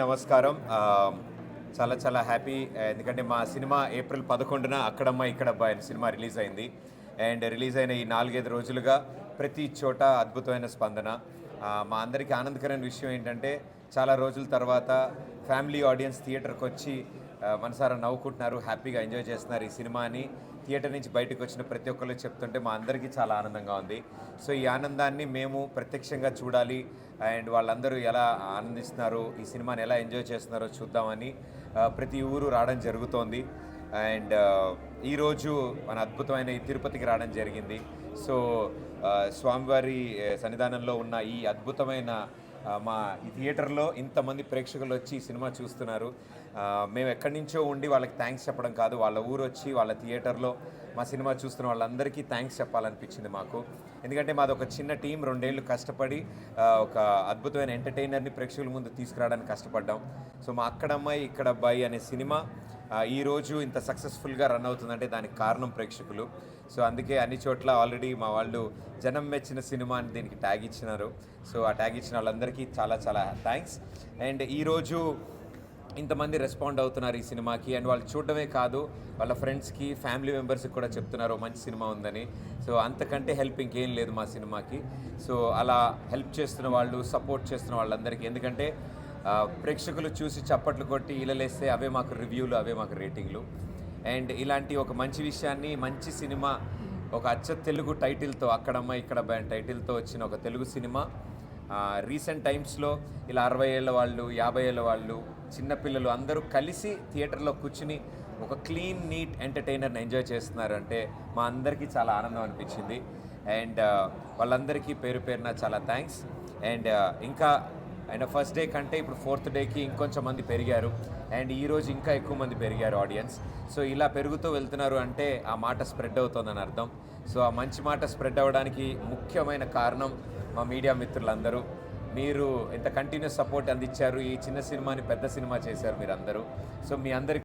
నమస్కారం. చాలా చాలా హ్యాపీ. ఎందుకంటే మా సినిమా ఏప్రిల్ 11న అక్కడమ్మ ఇక్కడబ్బాయి అనే సినిమా రిలీజ్ అయింది. అండ్ రిలీజ్ అయిన ఈ 4, 5 రోజులుగా ప్రతి చోట అద్భుతమైన స్పందన. మా అందరికీ ఆనందకరమైన విషయం ఏంటంటే చాలా రోజుల తర్వాత ఫ్యామిలీ ఆడియన్స్ థియేటర్‌కొచ్చి మనసారా నవ్వుకుంటున్నారు, హ్యాపీగా ఎంజాయ్ చేస్తున్నారు ఈ సినిమాని. థియేటర్ నుంచి బయటకు వచ్చిన ప్రతి ఒక్కళ్ళు చెప్తుంటే మా అందరికీ చాలా ఆనందంగా ఉంది. సో ఈ ఆనందాన్ని మేము ప్రత్యక్షంగా చూడాలి అండ్ వాళ్ళందరూ ఎలా ఆనందిస్తున్నారు, ఈ సినిమాని ఎలా ఎంజాయ్ చేస్తున్నారో చూద్దామని ప్రతి ఊరు రావడం జరుగుతోంది. అండ్ ఈరోజు మన అద్భుతమైన ఈ తిరుపతికి రావడం జరిగింది. సో స్వామివారి సన్నిధానంలో ఉన్న ఈ అద్భుతమైన మా ఈ థియేటర్లో ఇంతమంది ప్రేక్షకులు వచ్చి ఈ సినిమా చూస్తున్నారు. మేము ఎక్కడి నుంచో ఉండి వాళ్ళకి థ్యాంక్స్ చెప్పడం కాదు, వాళ్ళ ఊరు వచ్చి వాళ్ళ థియేటర్లో మా సినిమా చూస్తున్న వాళ్ళందరికీ థ్యాంక్స్ చెప్పాలనిపించింది మాకు. ఎందుకంటే మాది ఒక చిన్న టీం, 2 ఏళ్ళు కష్టపడి ఒక అద్భుతమైన ఎంటర్టైనర్ని ప్రేక్షకుల ముందు తీసుకురావడానికి కష్టపడ్డాం. సో మా అక్కడమ్మాయి ఇక్కడబ్బాయి అనే సినిమా ఈరోజు ఇంత సక్సెస్ఫుల్గా రన్ అవుతుందంటే దానికి కారణం ప్రేక్షకులు. సో అందుకే అన్ని చోట్ల ఆల్రెడీ మా వాళ్ళు జనం మెచ్చిన సినిమా అని దీనికి ట్యాగ్ ఇచ్చినారు. సో ఆ ట్యాగ్ ఇచ్చిన వాళ్ళందరికీ చాలా చాలా థ్యాంక్స్. అండ్ ఈరోజు ఇంతమంది రెస్పాండ్ అవుతున్నారు ఈ సినిమాకి. అండ్ వాళ్ళు చూడడమే కాదు, వాళ్ళ ఫ్రెండ్స్కి, ఫ్యామిలీ మెంబర్స్కి కూడా చెప్తున్నారు మంచి సినిమా ఉందని. సో అంతకంటే హెల్ప్ ఇంకేం లేదు మా సినిమాకి. సో అలా హెల్ప్ చేస్తున్న వాళ్ళు, సపోర్ట్ చేస్తున్న వాళ్ళందరికీ, ఎందుకంటే ప్రేక్షకులు చూసి చప్పట్లు కొట్టి ఇళ్ళలేస్తే అవే మాకు రివ్యూలు, అవే మాకు రేటింగ్లు. అండ్ ఇలాంటి ఒక మంచి విషయాన్ని, మంచి సినిమా, ఒక అచ్చ తెలుగు టైటిల్తో, అక్కడమ్మ ఇక్కడ టైటిల్తో వచ్చిన ఒక తెలుగు సినిమా రీసెంట్ టైమ్స్లో ఇలా 60 ఏళ్ళ వాళ్ళు, 50 ఏళ్ళ వాళ్ళు, చిన్నపిల్లలు అందరూ కలిసి థియేటర్లో కూర్చుని ఒక క్లీన్, నీట్ ఎంటర్టైనర్ని ఎంజాయ్ చేస్తున్నారు అంటే మా అందరికీ చాలా ఆనందం అనిపించింది. అండ్ వాళ్ళందరికీ పేరు పేరున చాలా థ్యాంక్స్. అండ్ ఇంకా అండ్ ఫస్ట్ డే కంటే ఇప్పుడు 4th డేకి ఇంకొంచెం మంది పెరిగారు. అండ్ ఈరోజు ఇంకా ఎక్కువ మంది పెరిగారు ఆడియన్స్. సో ఇలా పెరుగుతూ వెళ్తున్నారు అంటే ఆ మాట స్ప్రెడ్ అవుతుందని అర్థం. సో ఆ మంచి మాట స్ప్రెడ్ అవ్వడానికి ముఖ్యమైన కారణం మా మీడియా మిత్రులందరూ. మీరు ఇంత కంటిన్యూస్ సపోర్ట్ అందించారు, ఈ చిన్న సినిమాని పెద్ద సినిమా చేశారు మీరందరూ. సో మీ అందరికీ